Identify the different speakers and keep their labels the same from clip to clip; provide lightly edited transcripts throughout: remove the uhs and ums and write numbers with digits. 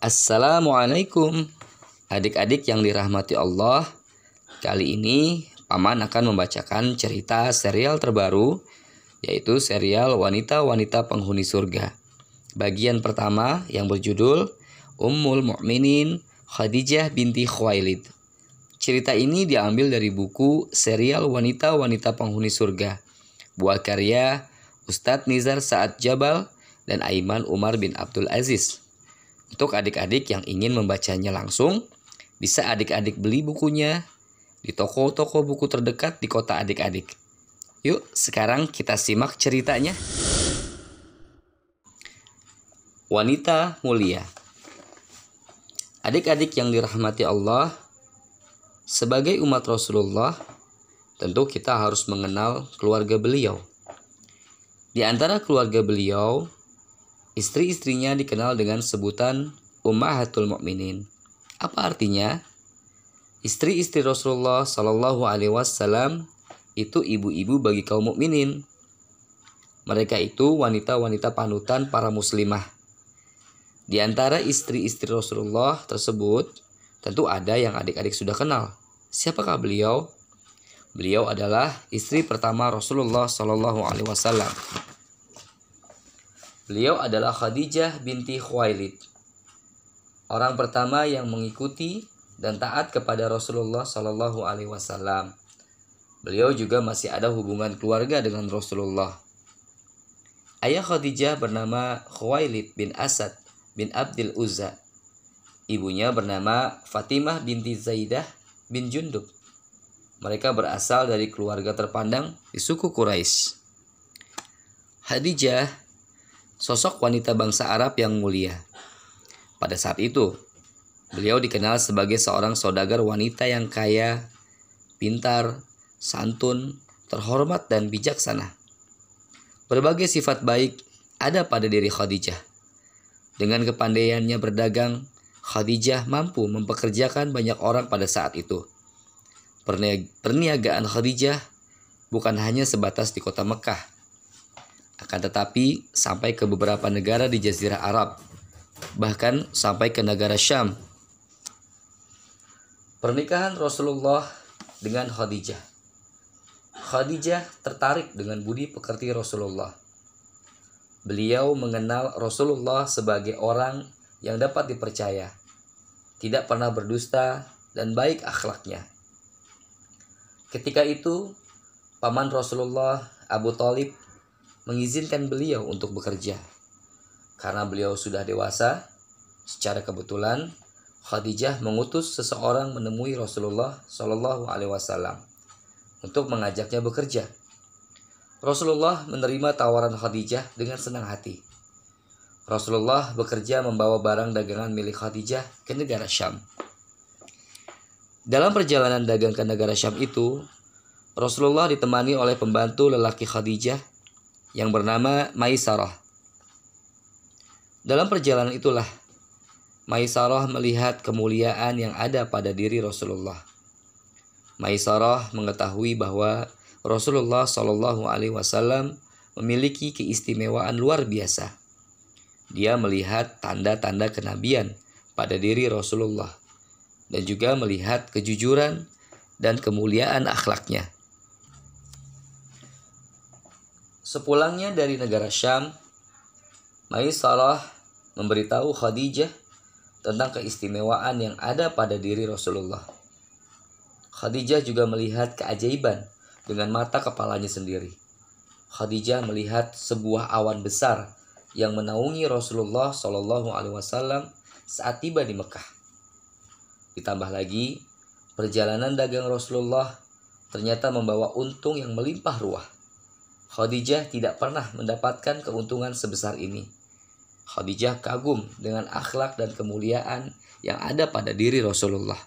Speaker 1: Assalamualaikum adik-adik yang dirahmati Allah. Kali ini Paman akan membacakan cerita serial terbaru, yaitu serial Wanita-Wanita Penghuni Surga. Bagian pertama yang berjudul Ummul Mukminin Khadijah binti Khuwailid. Cerita ini diambil dari buku serial Wanita-Wanita Penghuni Surga, buah karya Ustadz Nizar Saad Jabal dan Aiman Umar bin Abdul Aziz. Untuk adik-adik yang ingin membacanya langsung, bisa adik-adik beli bukunya di toko-toko buku terdekat di kota adik-adik. Yuk, sekarang kita simak ceritanya. Wanita mulia. Adik-adik yang dirahmati Allah, sebagai umat Rasulullah, tentu kita harus mengenal keluarga beliau. Di antara keluarga beliau, istri-istrinya dikenal dengan sebutan Ummahatul Mukminin. Apa artinya? Istri-istri Rasulullah Shallallahu Alaihi Wasallam itu ibu-ibu bagi kaum mukminin. Mereka itu wanita-wanita panutan para muslimah. Di antara istri-istri Rasulullah tersebut, tentu ada yang adik-adik sudah kenal. Siapakah beliau? Beliau adalah istri pertama Rasulullah Shallallahu Alaihi Wasallam. Beliau adalah Khadijah binti Khuwailid, orang pertama yang mengikuti dan taat kepada Rasulullah Shallallahu Alaihi Wasallam. Beliau juga masih ada hubungan keluarga dengan Rasulullah. Ayah Khadijah bernama Khuwailid bin Asad bin Abdul Uzza. Ibunya bernama Fatimah binti Zaidah bin Jundub. Mereka berasal dari keluarga terpandang di suku Quraisy. Khadijah sosok wanita bangsa Arab yang mulia. Pada saat itu, beliau dikenal sebagai seorang saudagar wanita yang kaya, pintar, santun, terhormat, dan bijaksana. Berbagai sifat baik ada pada diri Khadijah. Dengan kepandaiannya berdagang, Khadijah mampu mempekerjakan banyak orang pada saat itu. Perniagaan Khadijah bukan hanya sebatas di kota Mekah, akan tetapi sampai ke beberapa negara di Jazirah Arab, bahkan sampai ke negara Syam. Pernikahan Rasulullah dengan Khadijah. Khadijah tertarik dengan budi pekerti Rasulullah. Beliau mengenal Rasulullah sebagai orang yang dapat dipercaya, tidak pernah berdusta, dan baik akhlaknya. Ketika itu, paman Rasulullah, Abu Thalib, mengizinkan beliau untuk bekerja. Karena beliau sudah dewasa, secara kebetulan Khadijah mengutus seseorang menemui Rasulullah Shallallahu Alaihi Wasallam untuk mengajaknya bekerja. Rasulullah menerima tawaran Khadijah dengan senang hati. Rasulullah bekerja membawa barang dagangan milik Khadijah ke negara Syam. Dalam perjalanan dagang ke negara Syam itu, Rasulullah ditemani oleh pembantu lelaki Khadijah yang bernama Maisarah. Dalam perjalanan itulah Maisarah melihat kemuliaan yang ada pada diri Rasulullah. Maisarah mengetahui bahwa Rasulullah Shallallahu Alaihi Wasallam memiliki keistimewaan luar biasa. Dia melihat tanda-tanda kenabian pada diri Rasulullah dan juga melihat kejujuran dan kemuliaan akhlaknya. Sepulangnya dari negara Syam, Maisarah memberitahu Khadijah tentang keistimewaan yang ada pada diri Rasulullah. Khadijah juga melihat keajaiban dengan mata kepalanya sendiri. Khadijah melihat sebuah awan besar yang menaungi Rasulullah Shallallahu Alaihi Wasallam saat tiba di Mekah. Ditambah lagi, perjalanan dagang Rasulullah ternyata membawa untung yang melimpah ruah. Khadijah tidak pernah mendapatkan keuntungan sebesar ini. Khadijah kagum dengan akhlak dan kemuliaan yang ada pada diri Rasulullah.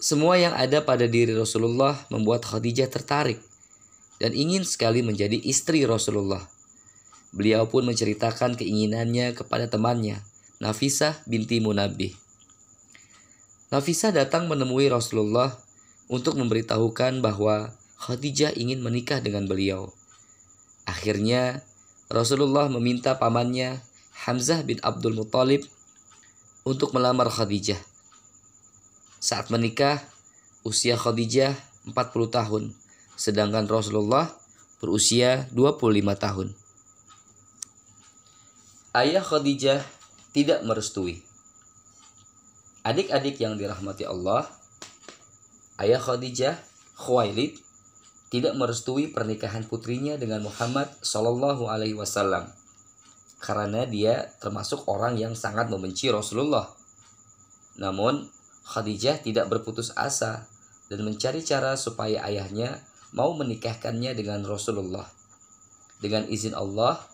Speaker 1: Semua yang ada pada diri Rasulullah membuat Khadijah tertarik dan ingin sekali menjadi istri Rasulullah. Beliau pun menceritakan keinginannya kepada temannya, Nafisah binti Munabbih. Nafisah datang menemui Rasulullah untuk memberitahukan bahwa Khadijah ingin menikah dengan beliau. Akhirnya Rasulullah meminta pamannya Hamzah bin Abdul Muthalib untuk melamar Khadijah. Saat menikah, usia Khadijah 40 tahun, sedangkan Rasulullah berusia 25 tahun. Ayah Khadijah tidak merestui. Adik-adik yang dirahmati Allah, ayah Khadijah, Khuwailid, tidak merestui pernikahan putrinya dengan Muhammad Shallallahu Alaihi Wasallam karena dia termasuk orang yang sangat membenci Rasulullah. Namun Khadijah tidak berputus asa dan mencari cara supaya ayahnya mau menikahkannya dengan Rasulullah. Dengan izin Allah,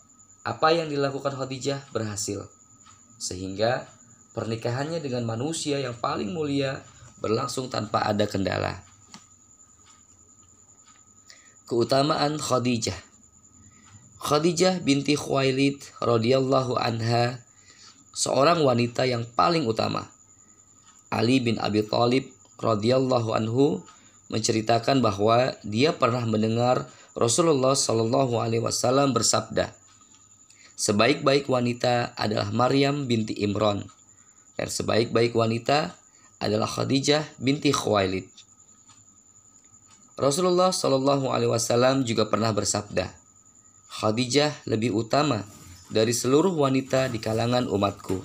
Speaker 1: apa yang dilakukan Khadijah berhasil, sehingga pernikahannya dengan manusia yang paling mulia berlangsung tanpa ada kendala. Keutamaan Khadijah. Khadijah binti Khuwailid radhiyallahu anha, seorang wanita yang paling utama. Ali bin Abi Thalib radhiyallahu anhu menceritakan bahwa dia pernah mendengar Rasulullah Shallallahu Alaihi Wasallam bersabda, "Sebaik-baik wanita adalah Maryam binti Imran, dan sebaik-baik wanita adalah Khadijah binti Khuwailid." Rasulullah Shallallahu Alaihi Wasallam juga pernah bersabda, "Khadijah lebih utama dari seluruh wanita di kalangan umatku."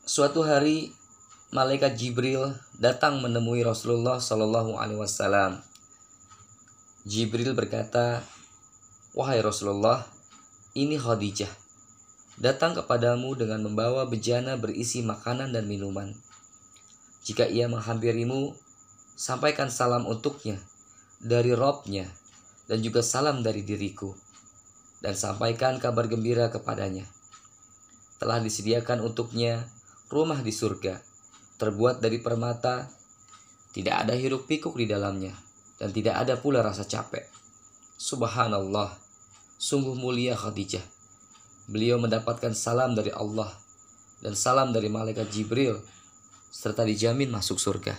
Speaker 1: Suatu hari, malaikat Jibril datang menemui Rasulullah Shallallahu Alaihi Wasallam. Jibril berkata, "Wahai Rasulullah, ini Khadijah datang kepadamu dengan membawa bejana berisi makanan dan minuman. Jika ia menghampirimu, sampaikan salam untuknya dari Rabb-nya dan juga salam dari diriku, dan sampaikan kabar gembira kepadanya. Telah disediakan untuknya rumah di surga, terbuat dari permata, tidak ada hiruk pikuk di dalamnya, dan tidak ada pula rasa capek. Subhanallah, sungguh mulia Khadijah. Beliau mendapatkan salam dari Allah dan salam dari malaikat Jibril, serta dijamin masuk surga."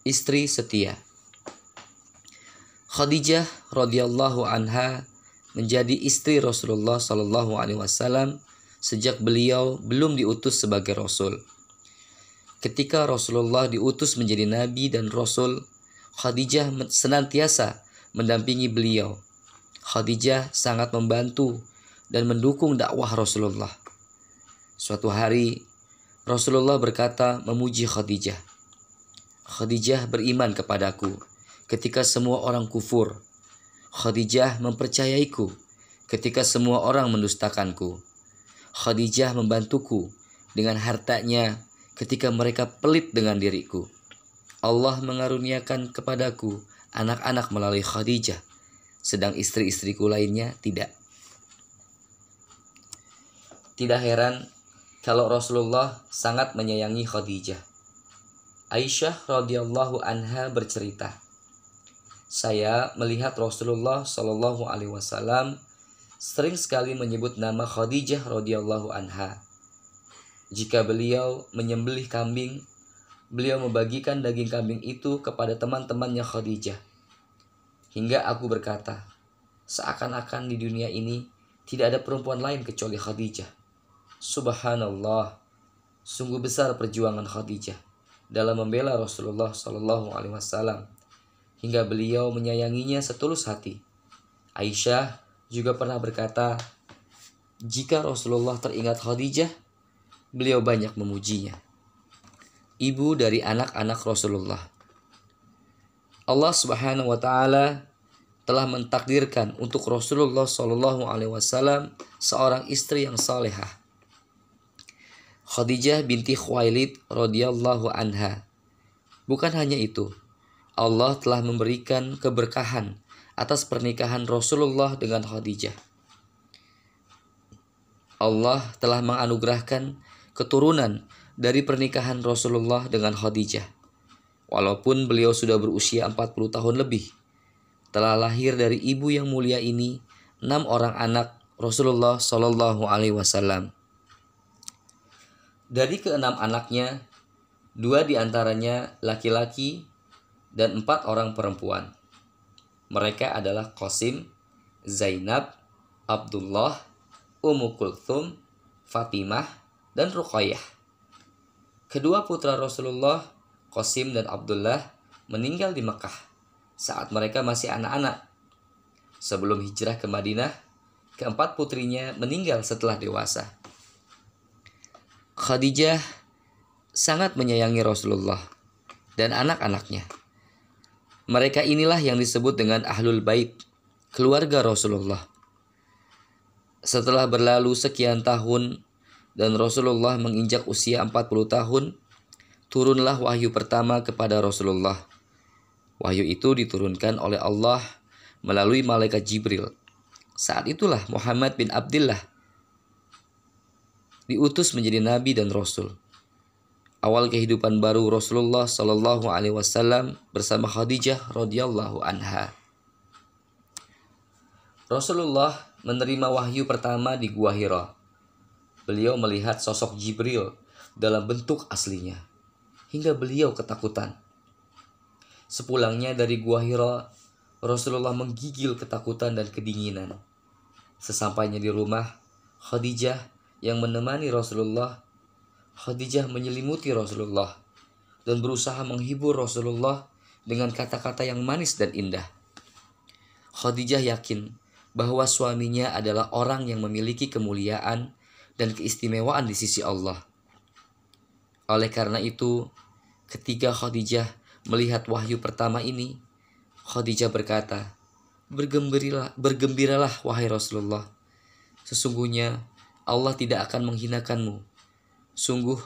Speaker 1: Istri setia. Khadijah radhiyallahu anha menjadi istri Rasulullah Shallallahu Alaihi Wasallam sejak beliau belum diutus sebagai Rasul. Ketika Rasulullah diutus menjadi Nabi dan Rasul, Khadijah senantiasa mendampingi beliau. Khadijah sangat membantu dan mendukung dakwah Rasulullah. Suatu hari, Rasulullah berkata memuji Khadijah, "Khadijah beriman kepadaku ketika semua orang kufur. Khadijah mempercayaiku ketika semua orang mendustakanku. Khadijah membantuku dengan hartanya ketika mereka pelit dengan diriku. Allah mengaruniakan kepadaku anak-anak melalui Khadijah, sedang istri-istriku lainnya tidak." Tidak heran kalau Rasulullah sangat menyayangi Khadijah. Aisyah radhiyallahu anha bercerita, "Saya melihat Rasulullah Shallallahu Alaihi Wasallam sering sekali menyebut nama Khadijah radhiyallahu anha. Jika beliau menyembelih kambing, beliau membagikan daging kambing itu kepada teman-temannya Khadijah. Hingga aku berkata, seakan-akan di dunia ini tidak ada perempuan lain kecuali Khadijah. Subhanallah, sungguh besar perjuangan Khadijah dalam membela Rasulullah Shallallahu Alaihi Wasallam, hingga beliau menyayanginya setulus hati." Aisyah juga pernah berkata, jika Rasulullah teringat Khadijah, beliau banyak memujinya. Ibu dari anak-anak Rasulullah. Allah Subhanahu wa taala telah mentakdirkan untuk Rasulullah Shallallahu Alaihi Wasallam seorang istri yang salehah. Khadijah binti Khuwailid radhiyallahu anha. Bukan hanya itu, Allah telah memberikan keberkahan atas pernikahan Rasulullah dengan Khadijah. Allah telah menganugerahkan keturunan dari pernikahan Rasulullah dengan Khadijah. Walaupun beliau sudah berusia 40 tahun lebih, telah lahir dari ibu yang mulia ini 6 orang anak Rasulullah Shallallahu Alaihi Wasallam. Dari ke-6 anaknya, 2 diantaranya laki-laki dan 4 orang perempuan. Mereka adalah Qasim, Zainab, Abdullah, Ummu Kulthum, Fatimah, dan Ruqayyah. Kedua putra Rasulullah, Qasim dan Abdullah, meninggal di Mekah saat mereka masih anak-anak. Sebelum hijrah ke Madinah, keempat putrinya meninggal setelah dewasa. Khadijah sangat menyayangi Rasulullah dan anak-anaknya. Mereka inilah yang disebut dengan Ahlul Bait, keluarga Rasulullah. Setelah berlalu sekian tahun dan Rasulullah menginjak usia 40 tahun, turunlah wahyu pertama kepada Rasulullah. Wahyu itu diturunkan oleh Allah melalui malaikat Jibril. Saat itulah Muhammad bin Abdullah diutus menjadi nabi dan rasul. Awal kehidupan baru Rasulullah Shallallahu Alaihi Wasallam bersama Khadijah radhiyallahu anha. Rasulullah menerima wahyu pertama di Gua Hira. Beliau melihat sosok Jibril dalam bentuk aslinya, hingga beliau ketakutan. Sepulangnya dari Gua Hira, Rasulullah menggigil ketakutan dan kedinginan. Sesampainya di rumah, Khadijah yang menemani Rasulullah, Khadijah menyelimuti Rasulullah dan berusaha menghibur Rasulullah dengan kata-kata yang manis dan indah. Khadijah yakin bahwa suaminya adalah orang yang memiliki kemuliaan dan keistimewaan di sisi Allah. Oleh karena itu, ketika Khadijah melihat wahyu pertama ini, Khadijah berkata, bergembiralah wahai Rasulullah. Sesungguhnya Allah tidak akan menghinakanmu. Sungguh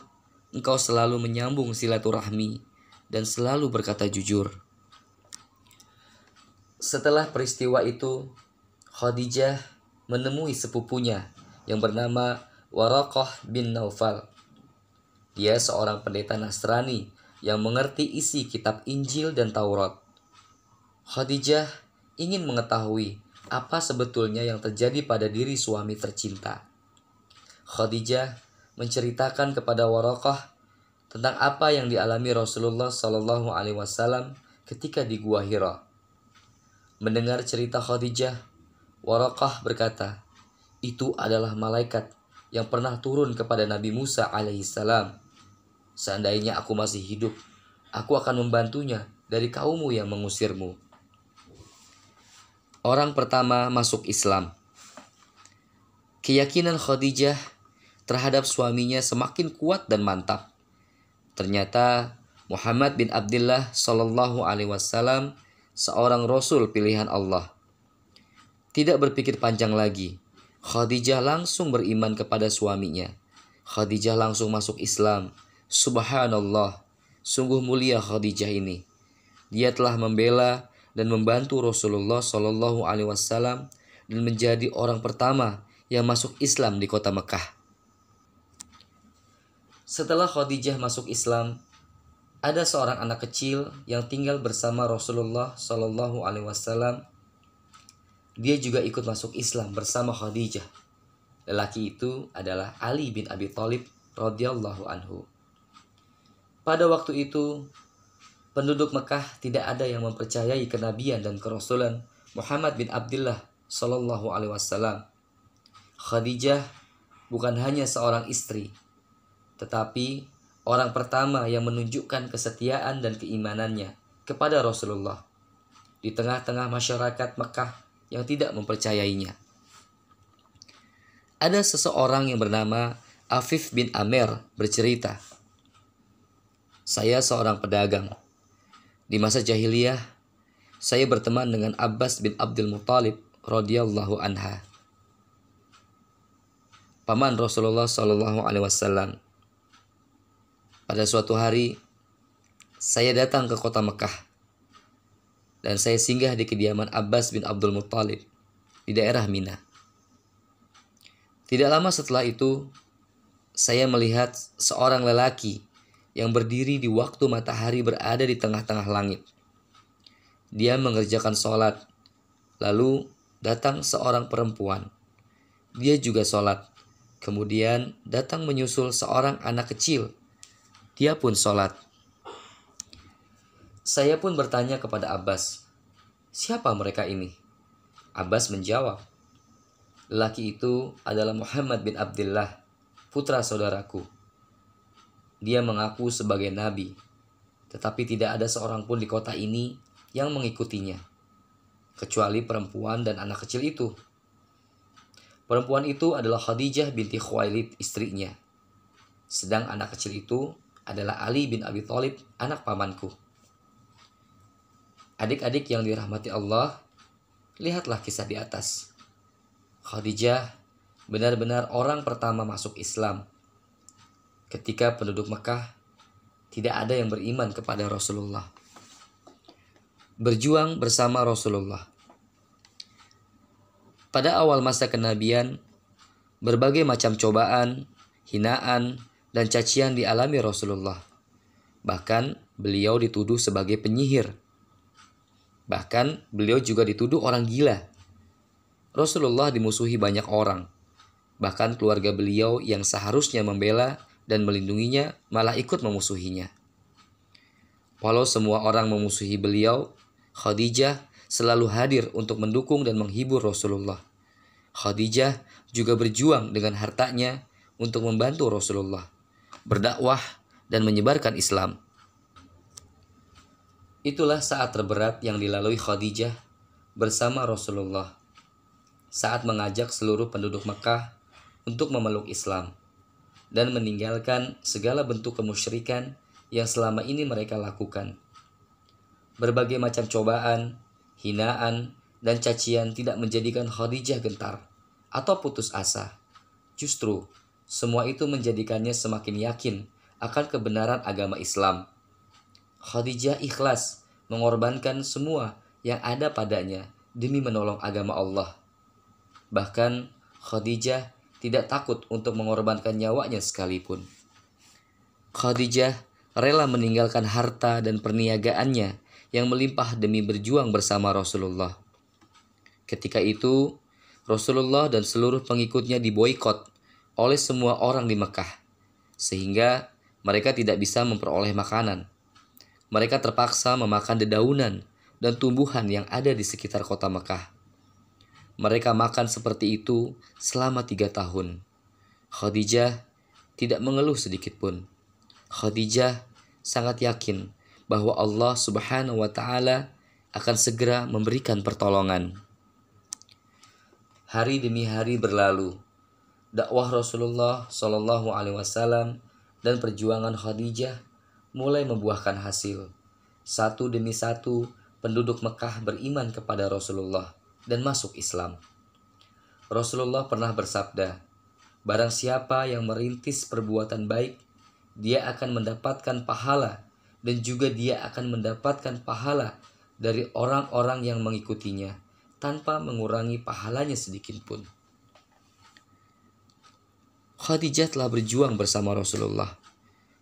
Speaker 1: engkau selalu menyambung silaturahmi dan selalu berkata jujur. Setelah peristiwa itu, Khadijah menemui sepupunya yang bernama Waraqah bin Naufal. Dia seorang pendeta Nasrani yang mengerti isi kitab Injil dan Taurat. Khadijah ingin mengetahui apa sebetulnya yang terjadi pada diri suami tercinta. Khadijah menceritakan kepada Waraqah tentang apa yang dialami Rasulullah Shallallahu Alaihi Wasallam ketika di Gua Hira. Mendengar cerita Khadijah, Waraqah berkata, itu adalah malaikat yang pernah turun kepada Nabi Musa alaihissalam. Seandainya aku masih hidup, aku akan membantunya dari kaummu yang mengusirmu. Orang pertama masuk Islam. Keyakinan Khadijah terhadap suaminya semakin kuat dan mantap. Ternyata Muhammad bin Abdullah Shallallahu Alaihi Wasallam seorang Rasul pilihan Allah. Tidak berpikir panjang lagi, Khadijah langsung beriman kepada suaminya. Khadijah langsung masuk Islam. Subhanallah, sungguh mulia Khadijah ini. Dia telah membela dan membantu Rasulullah Shallallahu Alaihi Wasallam dan menjadi orang pertama yang masuk Islam di kota Mekah. Setelah Khadijah masuk Islam, ada seorang anak kecil yang tinggal bersama Rasulullah Shallallahu Alaihi Wasallam. Dia juga ikut masuk Islam bersama Khadijah. Lelaki itu adalah Ali bin Abi Thalib radhiyallahu anhu. Pada waktu itu, penduduk Mekah tidak ada yang mempercayai kenabian dan kerasulan Muhammad bin Abdullah Shallallahu Alaihi Wasallam. Khadijah bukan hanya seorang istri, tetapi orang pertama yang menunjukkan kesetiaan dan keimanannya kepada Rasulullah di tengah-tengah masyarakat Mekah yang tidak mempercayainya. Ada seseorang yang bernama Afif bin Amir bercerita, saya seorang pedagang. Di masa jahiliyah, saya berteman dengan Abbas bin Abdul Muttalib radhiyallahu anha, paman Rasulullah Shallallahu Alaihi Wasallam. Pada suatu hari, saya datang ke kota Mekah dan saya singgah di kediaman Abbas bin Abdul Muttalib di daerah Mina. Tidak lama setelah itu, saya melihat seorang lelaki yang berdiri di waktu matahari berada di tengah-tengah langit. Dia mengerjakan sholat, lalu datang seorang perempuan. Dia juga sholat, kemudian datang menyusul seorang anak kecil. Dia pun sholat. Saya pun bertanya kepada Abbas, siapa mereka ini? Abbas menjawab, Lelaki itu adalah Muhammad bin Abdullah, putra saudaraku. Dia mengaku sebagai nabi, tetapi tidak ada seorang pun di kota ini yang mengikutinya, kecuali perempuan dan anak kecil itu. Perempuan itu adalah Khadijah binti Khuwailid, istrinya. Sedang anak kecil itu adalah Ali bin Abi Thalib, anak pamanku. Adik-adik yang dirahmati Allah, lihatlah kisah di atas. Khadijah benar-benar orang pertama masuk Islam. Ketika penduduk Mekah tidak ada yang beriman kepada Rasulullah. Berjuang bersama Rasulullah. Pada awal masa kenabian, berbagai macam cobaan, hinaan, dan cacian dialami Rasulullah. Bahkan beliau dituduh sebagai penyihir. Bahkan beliau juga dituduh orang gila. Rasulullah dimusuhi banyak orang. Bahkan keluarga beliau yang seharusnya membela dan melindunginya malah ikut memusuhinya. Walau semua orang memusuhi beliau, Khadijah selalu hadir untuk mendukung dan menghibur Rasulullah. Khadijah juga berjuang dengan hartanya untuk membantu Rasulullah berdakwah dan menyebarkan Islam. Itulah saat terberat yang dilalui Khadijah bersama Rasulullah saat mengajak seluruh penduduk Mekah untuk memeluk Islam dan meninggalkan segala bentuk kemusyrikan yang selama ini mereka lakukan. Berbagai macam cobaan, hinaan, dan cacian tidak menjadikan Khadijah gentar atau putus asa. Justru, semua itu menjadikannya semakin yakin akan kebenaran agama Islam. Khadijah ikhlas mengorbankan semua yang ada padanya demi menolong agama Allah. Bahkan Khadijah tidak takut untuk mengorbankan nyawanya sekalipun. Khadijah rela meninggalkan harta dan perniagaannya yang melimpah demi berjuang bersama Rasulullah. Ketika itu, Rasulullah dan seluruh pengikutnya diboikot oleh semua orang di Mekah, sehingga mereka tidak bisa memperoleh makanan. Mereka terpaksa memakan dedaunan dan tumbuhan yang ada di sekitar kota Mekah. Mereka makan seperti itu selama 3 tahun. Khadijah tidak mengeluh sedikit pun. Khadijah sangat yakin bahwa Allah Subhanahu wa Ta'ala akan segera memberikan pertolongan. Hari demi hari berlalu. Dakwah Rasulullah Shallallahu Alaihi Wasallam dan perjuangan Khadijah mulai membuahkan hasil. Satu demi satu penduduk Mekah beriman kepada Rasulullah dan masuk Islam. Rasulullah pernah bersabda, "Barang siapa yang merintis perbuatan baik, dia akan mendapatkan pahala dan juga dia akan mendapatkan pahala dari orang-orang yang mengikutinya tanpa mengurangi pahalanya sedikit pun." Khadijah telah berjuang bersama Rasulullah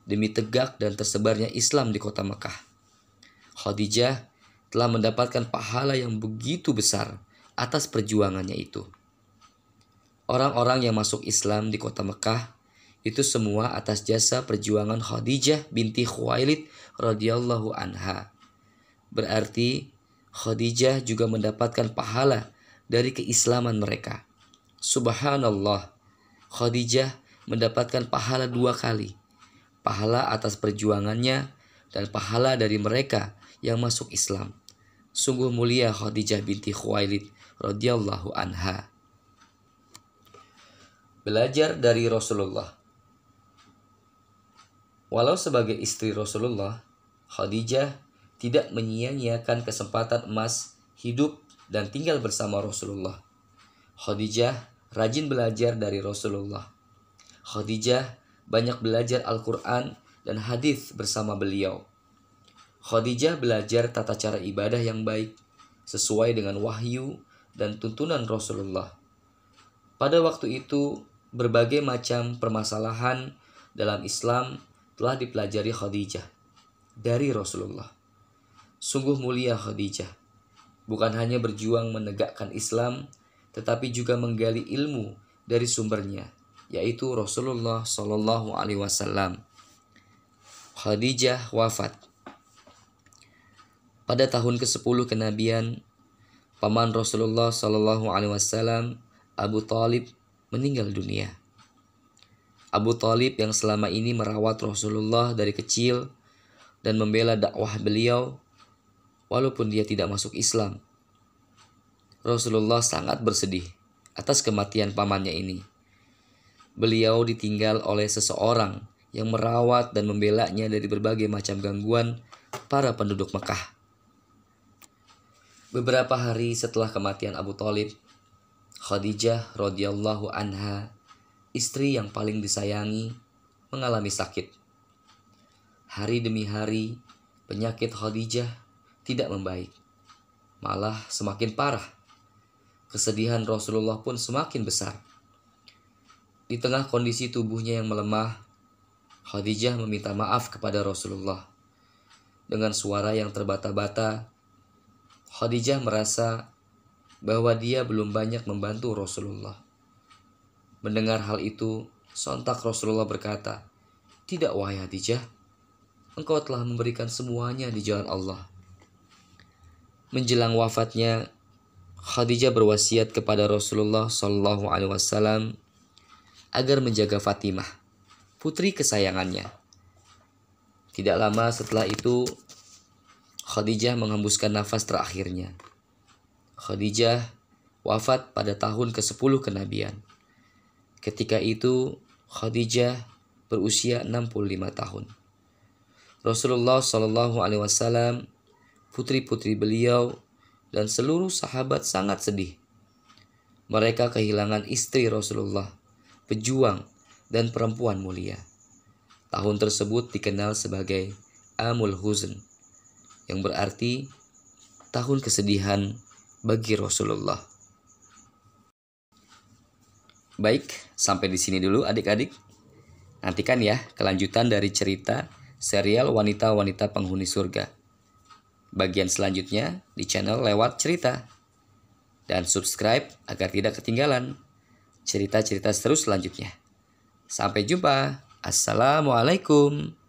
Speaker 1: demi tegak dan tersebarnya Islam di kota Mekah. Khadijah telah mendapatkan pahala yang begitu besar atas perjuangannya itu. Orang-orang yang masuk Islam di kota Mekah itu semua atas jasa perjuangan Khadijah binti Khuwailid radhiyallahu anha. Berarti Khadijah juga mendapatkan pahala dari keislaman mereka. Subhanallah, Khadijah mendapatkan pahala 2 kali. Pahala atas perjuangannya dan pahala dari mereka yang masuk Islam. Sungguh mulia Khadijah binti Khuwailid radhiyallahu anha. Belajar dari Rasulullah. Walau sebagai istri Rasulullah, Khadijah tidak menyia-nyiakan kesempatan emas hidup dan tinggal bersama Rasulullah. Khadijah rajin belajar dari Rasulullah. Khadijah banyak belajar Al-Quran dan hadis bersama beliau. Khadijah belajar tata cara ibadah yang baik sesuai dengan wahyu dan tuntunan Rasulullah. Pada waktu itu, berbagai macam permasalahan dalam Islam telah dipelajari Khadijah dari Rasulullah. Sungguh mulia Khadijah, bukan hanya berjuang menegakkan Islam, tetapi juga menggali ilmu dari sumbernya, yaitu Rasulullah Shallallahu Alaihi Wasallam. Khadijah wafat pada tahun ke-10 kenabian. Paman Rasulullah Shallallahu Alaihi Wasallam Abu Thalib meninggal dunia. Abu Thalib yang selama ini merawat Rasulullah dari kecil dan membela dakwah beliau walaupun dia tidak masuk Islam. Rasulullah sangat bersedih atas kematian pamannya ini. Beliau ditinggal oleh seseorang yang merawat dan membelanya dari berbagai macam gangguan para penduduk Mekah. Beberapa hari setelah kematian Abu Thalib, Khadijah radhiyallahu anha, istri yang paling disayangi, mengalami sakit. Hari demi hari, penyakit Khadijah tidak membaik, malah semakin parah. Kesedihan Rasulullah pun semakin besar. Di tengah kondisi tubuhnya yang melemah, Khadijah meminta maaf kepada Rasulullah. Dengan suara yang terbata-bata, Khadijah merasa bahwa dia belum banyak membantu Rasulullah. Mendengar hal itu, sontak Rasulullah berkata, "Tidak, wahai Khadijah, engkau telah memberikan semuanya di jalan Allah." Menjelang wafatnya, Khadijah berwasiat kepada Rasulullah Shallallahu Alaihi Wasallam agar menjaga Fatimah, putri kesayangannya. Tidak lama setelah itu, Khadijah menghembuskan nafas terakhirnya. Khadijah wafat pada tahun ke-10 kenabian. Ketika itu, Khadijah berusia 65 tahun. Rasulullah Shallallahu Alaihi Wasallam, putri-putri beliau, dan seluruh sahabat sangat sedih. Mereka kehilangan istri Rasulullah, pejuang dan perempuan mulia. Tahun tersebut dikenal sebagai Amul Huzn, yang berarti tahun kesedihan bagi Rasulullah. Baik, sampai di sini dulu adik-adik. Nantikan ya kelanjutan dari cerita serial Wanita-Wanita Penghuni Surga. Bagian selanjutnya di channel Lewat Cerita. Dan subscribe agar tidak ketinggalan cerita-cerita seru selanjutnya. Sampai jumpa. Assalamualaikum.